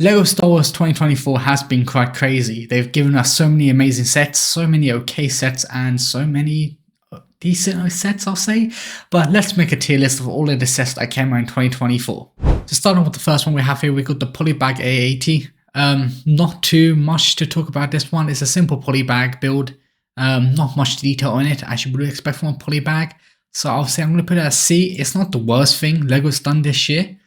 Lego Star Wars 2024 has been quite crazy. They've given us so many amazing sets, so many okay sets, and so many decent sets, I'll say. But let's make a tier list of all of the sets that came out in 2024. So starting with the first one we have here, we got the Polybag A80. Not too much to talk about this one. It's a simple polybag build. Not much detail on it, as you would expect from a polybag. So I'll say I'm going to put it as C. It's not the worst thing Lego's done this year,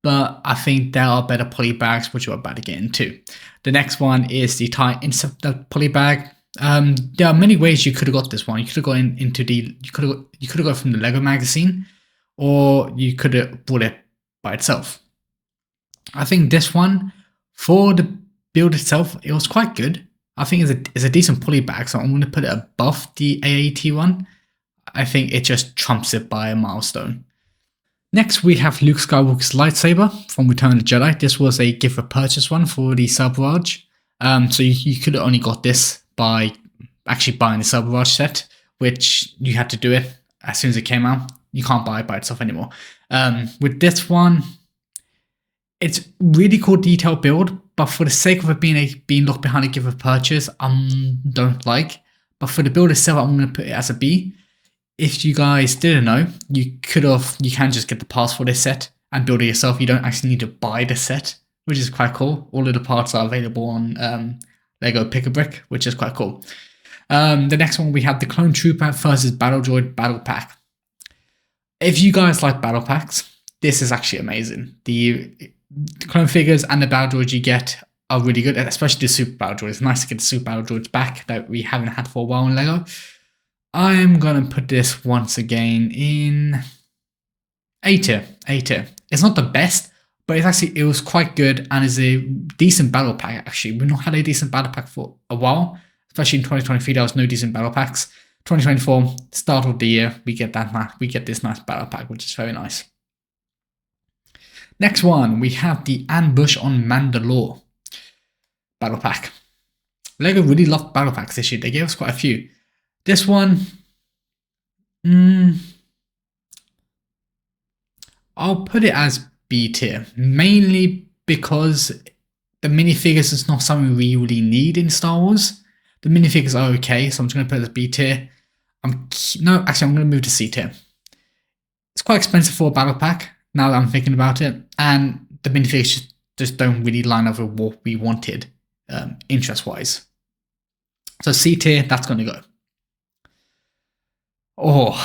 but I think there are better polybags, which we're about to get into. The next one is the TIE Interceptor polybag. There are many ways you could have got this one. You could have gone into the you could have got from the Lego magazine, or you could have bought it by itself. I think this one, for the build itself, it was quite good. I think it's a decent polybag, so I'm going to put it above the A80 one. I think it just trumps it by a milestone. Next, we have Luke Skywalker's lightsaber from Return of the Jedi. This was a gift for purchase one for the Cyberbarge. So you could have only got this by actually buying the Cyberbarge set, which you had to do it as soon as it came out. You can't buy it by itself anymore. With this one, it's really cool detail build, but for the sake of it being locked behind a gift for purchase, I don't like. But for the build itself, I'm going to put it as a B. If you guys didn't know, you can just get the parts for this set and build it yourself. You don't actually need to buy the set, which is quite cool. All of the parts are available on Lego Pick-a-Brick, which is quite cool. The next one, we have the Clone Trooper versus Battle Droid Battle Pack. If you guys like battle packs, this is actually amazing. The clone figures and the battle droids you get are really good, especially the Super Battle Droids. It's nice to get the Super Battle Droids back that we haven't had for a while in Lego. I'm going to put this once again in A tier. A tier. It's not the best, but it was quite good and is a decent battle pack actually. We've not had a decent battle pack for a while, especially in 2023. There was no decent battle packs. 2024, start of the year, we get this nice battle pack, which is very nice. Next one, we have the Ambush on Mandalore battle pack. Lego really loved battle packs this year. They gave us quite a few. This one, I'll put it as B tier, mainly because the minifigures is not something we really need in Star Wars. The minifigures are okay, so I'm just going to put it as B tier. I'm going to move to C tier. It's quite expensive for a battle pack, now that I'm thinking about it, and the minifigures just don't really line up with what we wanted, interest-wise. So C tier, that's going to go. Oh,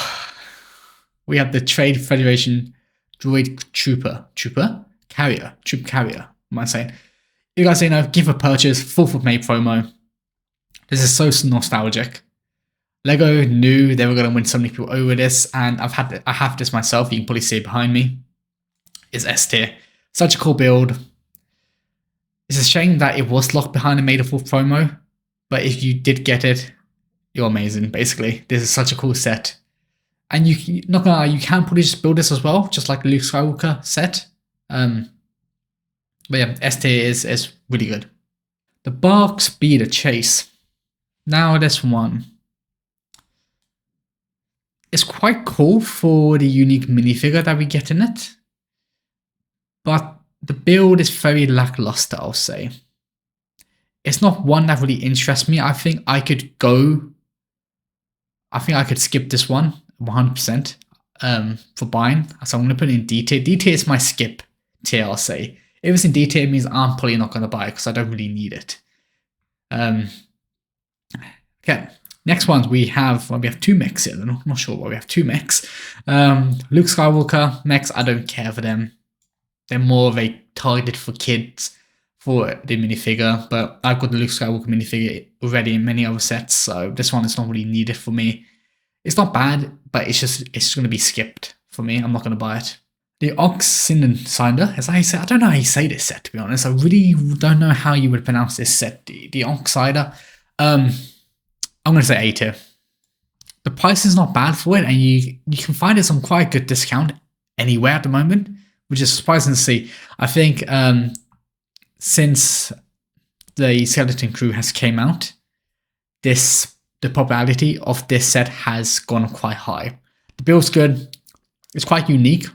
we have the Trade Federation Droid Troop Carrier. What am I saying? You guys know, give a purchase, 4th of May promo. This is so nostalgic. Lego knew they were going to win so many people over this, and I have this myself. You can probably see it behind me. It's S tier. Such a cool build. It's a shame that it was locked behind a May the 4th promo, but if you did get it, you're amazing, basically. This is such a cool set. And not gonna lie, you can probably just build this as well, just like the Luke Skywalker set. But yeah, S tier is really good. The Bark Speeder Chase. Now this one. It's quite cool for the unique minifigure that we get in it. But the build is very lackluster, I'll say. It's not one that really interests me. I think I could skip this one 100% for buying. So I'm going to put it in D tier. D tier is my skip tier, I'll say. If it's in D tier, it means I'm probably not going to buy it because I don't really need it. Okay, next ones we have two mechs here. I'm not sure why we have two mechs. Luke Skywalker mechs, I don't care for them. They're more of a target for kids for the minifigure, but I've got the Luke Skywalker minifigure already in many other sets, so this one is not really needed for me. It's not bad, but it's just going to be skipped for me. I'm not going to buy it. The Oxinder, as I say, I don't know how you say this set, to be honest. I really don't know how you would pronounce this set. The Oxinder. I'm going to say A tier. The price is not bad for it, and you can find it on quite a good discount anywhere at the moment, which is surprising to see. I think since the Skeleton Crew has came out, the popularity of this set has gone quite high. The build's good. It's quite unique.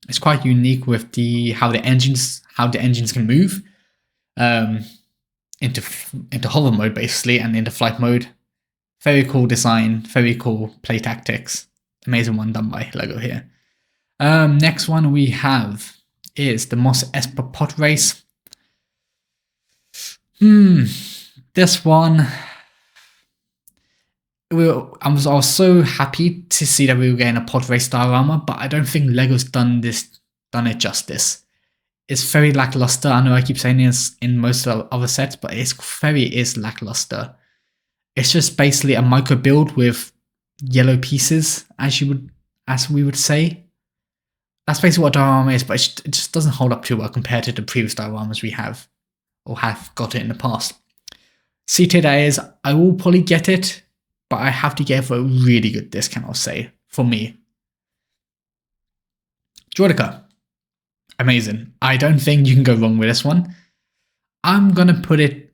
It's quite unique with how the engines can move into hover mode basically and into flight mode. Very cool design, very cool play tactics. Amazing one done by Lego here. Next one we have is the Moss Esper Pod Race. This one, I was so happy to see that we were getting a pod race diorama, but I don't think Lego's done it justice. It's very lackluster. I know I keep saying this in most of the other sets, but it is lackluster. It's just basically a micro build with yellow pieces, as we would say. That's basically what a diorama is, but it just doesn't hold up too well compared to the previous dioramas we have or have got it in the past. C tier that is, I will probably get it, but I have to get it for a really good discount, I'll say, for me. Droideka. Amazing. I don't think you can go wrong with this one. I'm going to put it...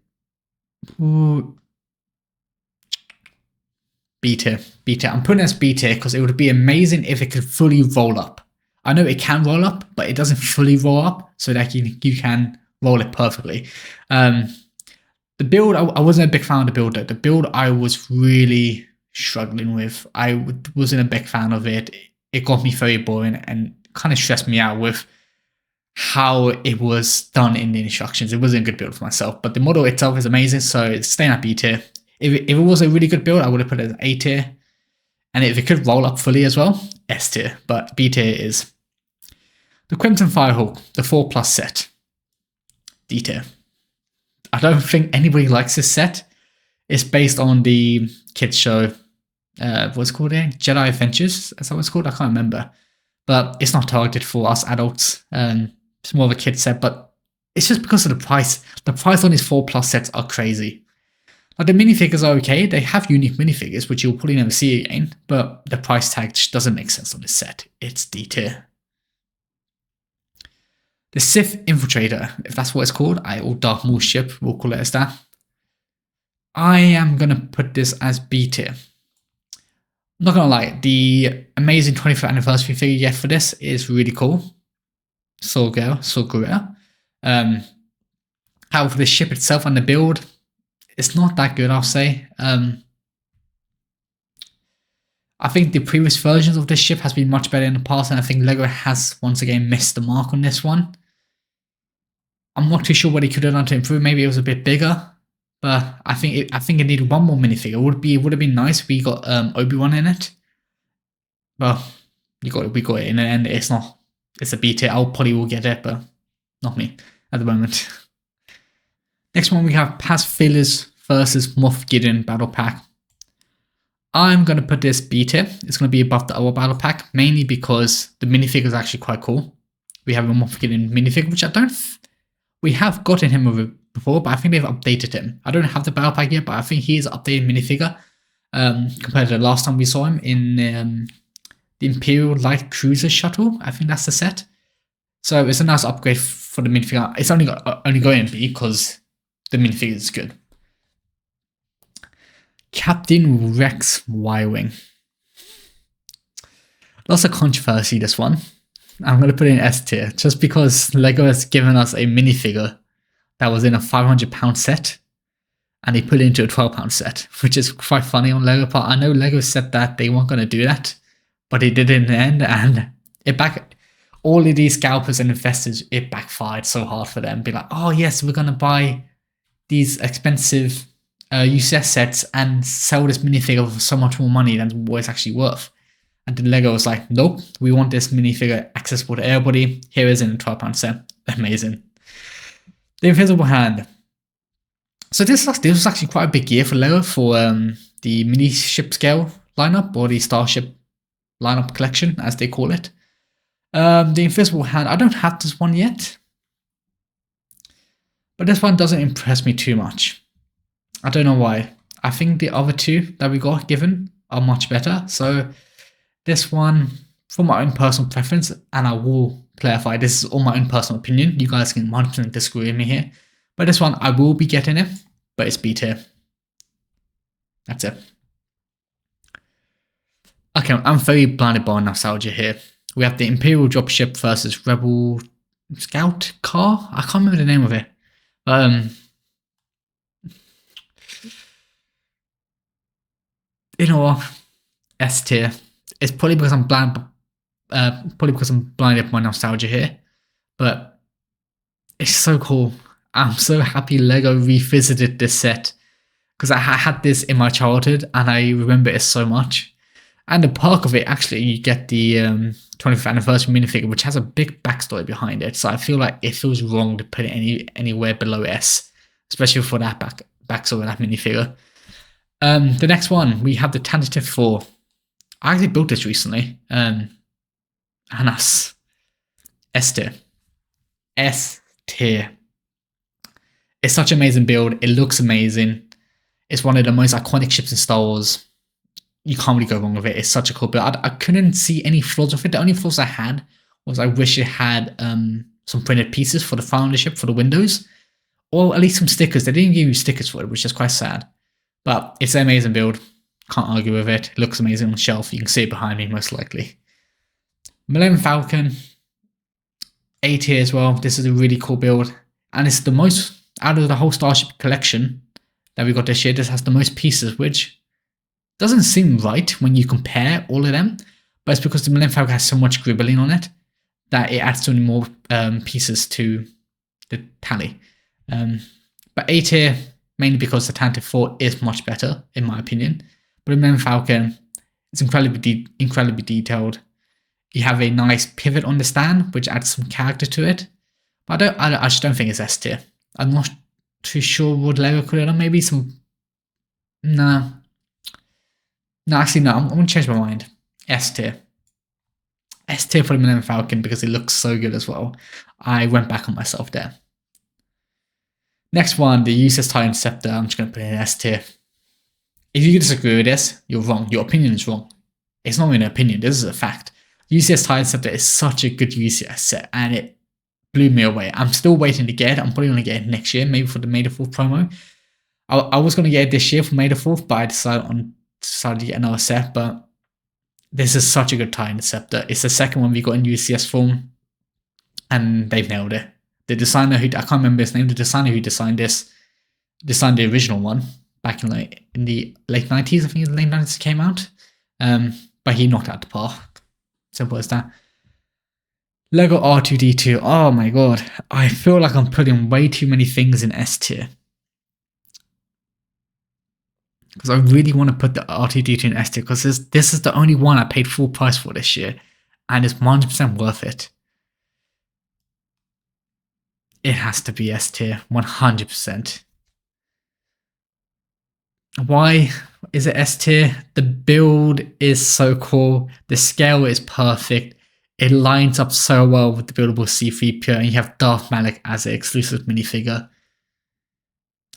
B tier. B tier. I'm putting it as B tier because it would be amazing if it could fully roll up. I know it can roll up, but it doesn't fully roll up so that you can roll it perfectly. The build, I wasn't a big fan of the build. The build I was really struggling with. I wasn't a big fan of it. It got me very boring and kind of stressed me out with how it was done in the instructions. It wasn't a good build for myself, but the model itself is amazing, so it's staying at B tier. If it was a really good build, I would have put it as A tier. And if it could roll up fully as well, S tier. But B tier is the Crimson Firehawk, the 4+ set. D tier. I don't think anybody likes this set. It's based on the kids show. What's it called again? Jedi Adventures? Is that what it's called? I can't remember. But it's not targeted for us adults. It's more of a kid set, but it's just because of the price. The price on these 4+ sets are crazy. Like the minifigures are okay. They have unique minifigures, which you'll probably never see again. But the price tag just doesn't make sense on this set. It's D tier. The Sith Infiltrator, if that's what it's called, or Darth Maul ship, we'll call it as that. I am going to put this as B tier. I'm not going to lie, the amazing 25th anniversary figure you get for this is really cool. So great. However, the ship itself and the build, it's not that good, I'll say. I think the previous versions of this ship has been much better in the past, and I think Lego has once again missed the mark on this one. I'm not too sure what he could have done to improve. Maybe it was a bit bigger, but I think it needed one more minifigure. It would have been nice if we got Obi-Wan in it. Well, we got it in the end. It's a B tier. I probably will get it, but not me at the moment. Next one we have Paz Fillers versus Moff Gideon Battle Pack. I'm going to put this B tier. It's going to be above the other battle pack, mainly because the minifigure is actually quite cool. We have a Moff Gideon minifigure, which we have gotten him before, but I think they've updated him. I don't have the battle pack yet, but I think he is an updated minifigure compared to the last time we saw him in the Imperial Light Cruiser Shuttle. I think that's the set. So it's a nice upgrade for the minifigure. It's only going to be because the minifigure is good. Captain Rex Y-Wing. Lots of controversy, this one. I'm going to put it in S tier, just because Lego has given us a minifigure that was in a £500 set, and they put it into a £12 set, which is quite funny on Lego part. I know Lego said that they weren't going to do that, but they did it in the end, and all of these scalpers and investors, it backfired so hard for them. Be like, oh yes, we're going to buy these expensive UCS sets and sell this minifigure for so much more money than what it's actually worth. And then Lego was like, nope, we want this minifigure accessible to everybody. Here is in a £12 set. Amazing. The Invisible Hand. So this was actually quite a big year for Lego for the mini ship scale lineup, or the Starship lineup collection, as they call it. The Invisible Hand, I don't have this one yet, but this one doesn't impress me too much. I don't know why. I think the other two that we got given are much better. So this one, for my own personal preference, and I will clarify, this is all my own personal opinion. You guys can 100% disagree with me here. But this one, I will be getting it, but it's B tier. That's it. Okay, I'm very blinded by nostalgia here. We have the Imperial dropship versus Rebel Scout car. I can't remember the name of it. You know what? S tier. It's probably because I'm blind. Probably because I'm blinded by nostalgia here, but it's so cool. I'm so happy Lego revisited this set because I had this in my childhood and I remember it so much. And the perk of it, actually, you get the 25th anniversary minifigure, which has a big backstory behind it. So I feel like it feels wrong to put it anywhere below S, especially for that backstory of that minifigure. The next one, we have the Tentative 4. I actually built this recently. And that's S tier. S tier. It's such an amazing build. It looks amazing. It's one of the most iconic ships in Star Wars. You can't really go wrong with it. It's such a cool build. I couldn't see any flaws with it. The only flaws I had was I wish it had some printed pieces for the front of the ship, for the windows, or at least some stickers. They didn't give you stickers for it, which is quite sad. But it's an amazing build. Can't argue with it. It looks amazing on the shelf. You can see it behind me, most likely. Millennium Falcon, A tier as well. This is a really cool build. And it's the most, out of the whole Starship collection that we got this year, this has the most pieces, which doesn't seem right when you compare all of them, but it's because the Millennium Falcon has so much gribbling on it that it adds so many more pieces to the tally. But A tier, mainly because the Tentative 4 is much better, in my opinion. But the Millennium Falcon is incredibly detailed. You have a nice pivot on the stand, which adds some character to it. But I just don't think it's S tier. I'm not too sure what Lego could have done. Maybe some... No, actually, no. I'm going to change my mind. S tier. S tier for the Millennium Falcon because it looks so good as well. I went back on myself there. Next one, the USS Titan Scepter. I'm just going to put it in S tier. If you disagree with this, you're wrong. Your opinion is wrong. It's not even an opinion. This is a fact. USS Titan Scepter is such a good UCS set, and it blew me away. I'm still waiting to get it. I'm probably going to get it next year, maybe for the May the 4th promo. I was going to get it this year for May the 4th, but I decided to get another set. But this is such a good Titan Scepter. It's the second one we got in UCS form, and they've nailed it. The designer who, I can't remember his name, the designer who designed this, designed the original one back in the late 90s, I think the late 90s came out. But he knocked out the park. Simple as that. Lego R2-D2. Oh my god. I feel like I'm putting way too many things in S tier. Because I really want to put the R2-D2 in S tier, because this is the only one I paid full price for this year. And it's 100% worth it. It has to be S tier. 100%. Why is it S tier? The build is so cool. The scale is perfect. It lines up so well with the buildable C-3PO, and you have Darth Malak as an exclusive minifigure.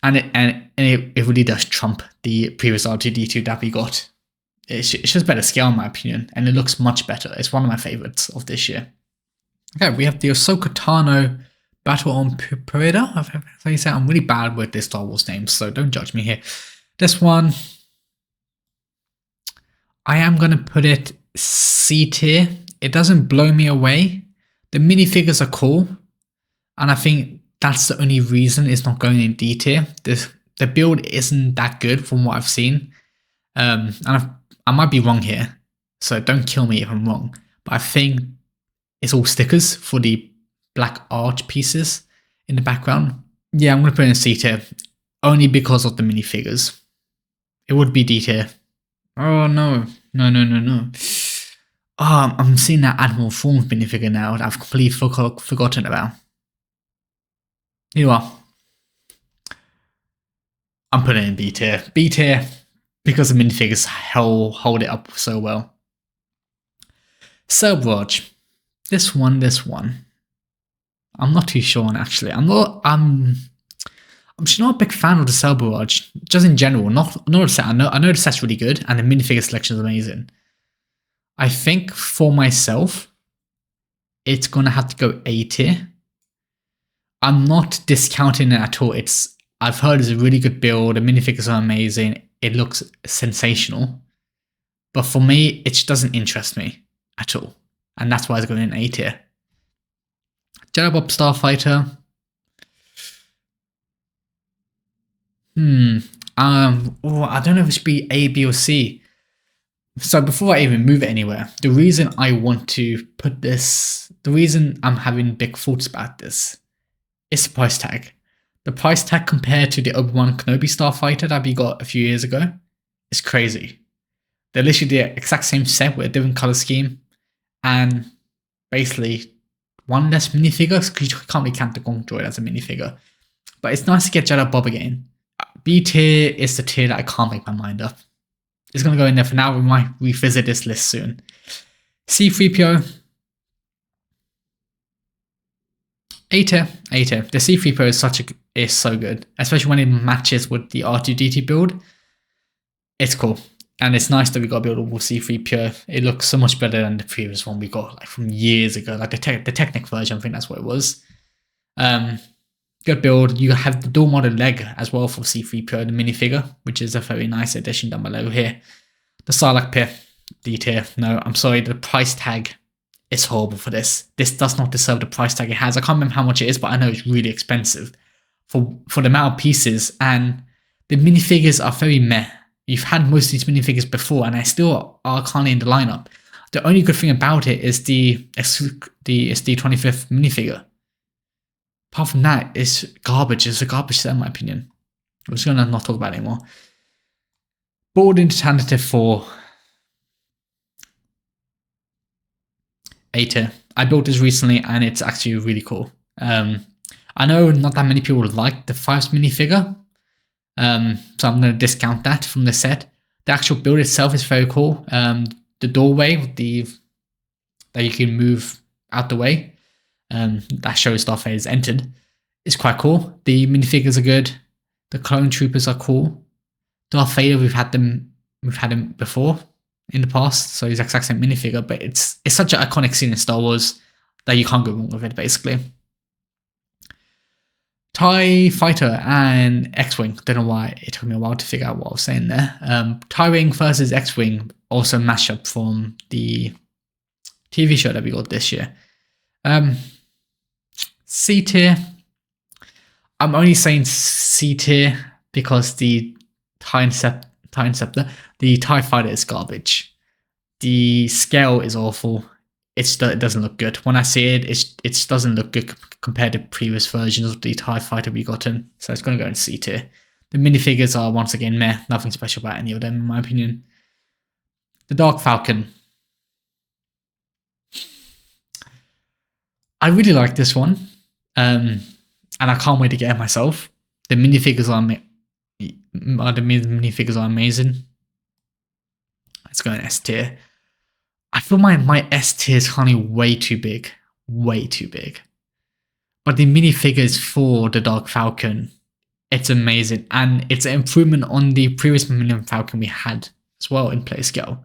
And it really does trump the previous R2-D2 that we got. It's just better scale in my opinion, and it looks much better. It's one of my favorites of this year. Okay, we have the Ahsoka Tano Battle on Pereda. As I say, I'm really bad with this Star Wars names, so don't judge me here. This one, I am going to put it C tier. It doesn't blow me away. The minifigures are cool, and I think that's the only reason it's not going in D tier. The build isn't that good from what I've seen, and I might be wrong here, so don't kill me if I'm wrong. But I think it's all stickers for the black arch pieces in the background. Yeah, I'm going to put it in C tier, only because of the minifigures. It would be D tier. Oh no. Oh, I'm seeing that Admiral Thrawn minifigure now that I've completely forgotten about. You know what? I'm putting it in B tier. B tier because the minifigures hold it up so well. Cerberus. This one. I'm not too sure on actually. I'm just not a big fan of the Cerberus, just in general. Not the set. I know the set's really good, and the minifigure selection is amazing. I think for myself, it's gonna have to go A tier. I'm not discounting it at all. I've heard it's a really good build. The minifigures are amazing. It looks sensational, but for me, it just doesn't interest me at all. and that's why it's going in A tier. Jedi Bob Starfighter. I don't know if it should be A, B, or C. So before I even move it anywhere, the reason I want to put this, the reason I'm having big thoughts about this is the price tag. The price tag compared to the Obi-Wan Kenobi Starfighter that we got a few years ago is crazy. They're literally the exact same set with a different color scheme and basically one less minifigure, because you can't really count the Gong Droid as a minifigure. But it's nice to get Jedi Bob again. B tier is the tier that I can't make my mind up. It's going to go in there for now. We might revisit this list soon. C-3PO. A tier. A tier. The C-3PO is so good, especially when it matches with the R2-D2 build. It's cool. And it's nice that we got a buildable C-3PO. It looks so much better than the previous one we got like from years ago. Like the Technic version, I think that's what it was. Good build. You have the dual model leg as well for C-3PO, the minifigure, which is a very nice addition down below here. The Sarlacc pit, D tier. No, I'm sorry, the price tag is horrible for this. This does not deserve the price tag it has. I can't remember how much it is, but I know it's really expensive for the amount of pieces, and the minifigures are very meh. You've had most of these minifigures before, and they still are currently in the lineup. The only good thing about it is the 25th minifigure. Apart from that, it's garbage. It's a garbage set in my opinion. I'm just going to not talk about it anymore. Board alternative for A tier. I built this recently and it's actually really cool. I know not that many people like the 5th minifigure, so I'm going to discount that from the set. The actual build itself is very cool. The doorway that you can move out the way, that shows Darth Vader's entered, is quite cool. The minifigures are good. The clone troopers are cool. Darth Vader, we've had him before in the past, so he's the exact same minifigure, but it's such an iconic scene in Star Wars that you can't go wrong with it, basically. TIE Fighter and X-Wing. Don't know why it took me a while to figure out what I was saying there. TIE Wing versus X-Wing, also mashup from the TV show that we got this year. C tier. I'm only saying C tier because the TIE Interceptor, the TIE Fighter is garbage. The scale is awful. It doesn't look good. When I see it, it doesn't look good compared to previous versions of the TIE Fighter we gotten. So it's going to go in C tier. The minifigures are once again meh. Nothing special about any of them, in my opinion. The Dark Falcon. I really like this one, and I can't wait to get it myself. The minifigures are amazing. Let's go in S tier. I feel my S tier is currently way too big. Way too big. But the minifigures for the Dark Falcon, it's amazing. And it's an improvement on the previous Millennium Falcon we had as well in play scale.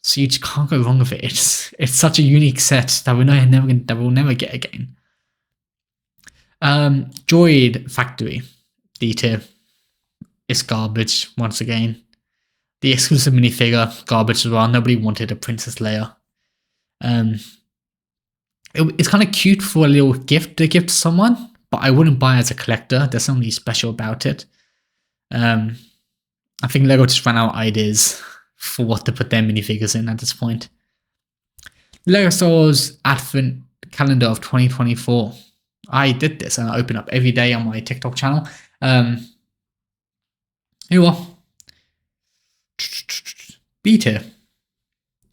So you just can't go wrong with it. It's such a unique set that we'll never get again. Droid Factory, D tier. It's garbage once again. The exclusive minifigure, garbage as well. Nobody wanted a Princess Leia. It's kind of cute for a little gift to give to someone, but I wouldn't buy it as a collector. There's something special about it. I think Lego just ran out of ideas for what to put their minifigures in at this point. Lego Star Wars Advent Calendar of 2024. I did this and I open up every day on my TikTok channel. Here you are. B tier.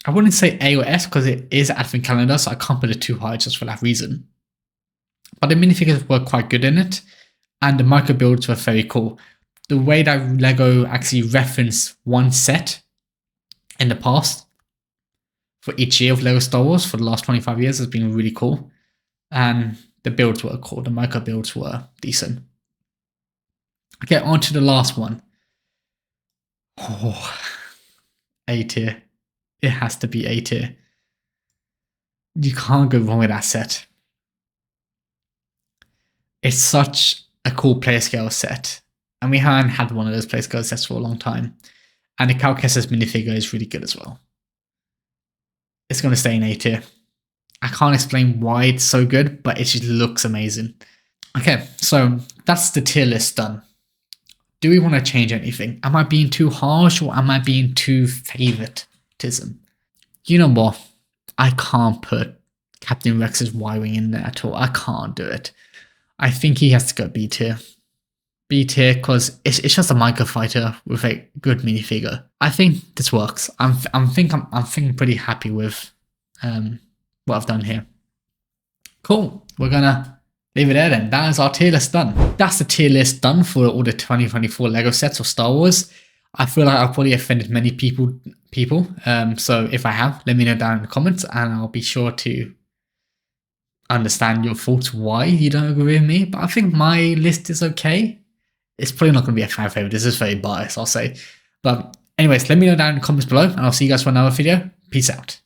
I wouldn't say A or S because it is Advent Calendar, so I can't put it too high just for that reason. But the minifigures were quite good in it, and the micro builds were very cool. The way that Lego actually referenced one set in the past for each year of Lego Star Wars for the last 25 years has been really cool. And the builds were cool. The micro builds were decent. Okay, on to the last one. Oh, A tier. It has to be A tier. You can't go wrong with that set. It's such a cool player scale set. And we haven't had one of those player scale sets for a long time. And the Cal Kestis minifigure is really good as well. It's going to stay in A tier. I can't explain why it's so good, but it just looks amazing. Okay, so that's the tier list done. Do we want to change anything? Am I being too harsh or am I being too favoritism? You know what? I can't put Captain Rex's Y-Wing in there at all. I can't do it. I think he has to go B tier. B tier because it's just a microfighter with a good minifigure. I think this works. I'm thinking pretty happy with what I've done here. Cool. We're gonna leave it there then. That is our tier list done. That's the tier list done for all the 2024 Lego sets of Star Wars. I feel like I've probably offended many people. So if I have, let me know down in the comments and I'll be sure to understand your thoughts why you don't agree with me. But I think my list is okay. It's probably not going to be a fan favorite. This is very biased, I'll say. But anyways, let me know down in the comments below and I'll see you guys for another video. Peace out.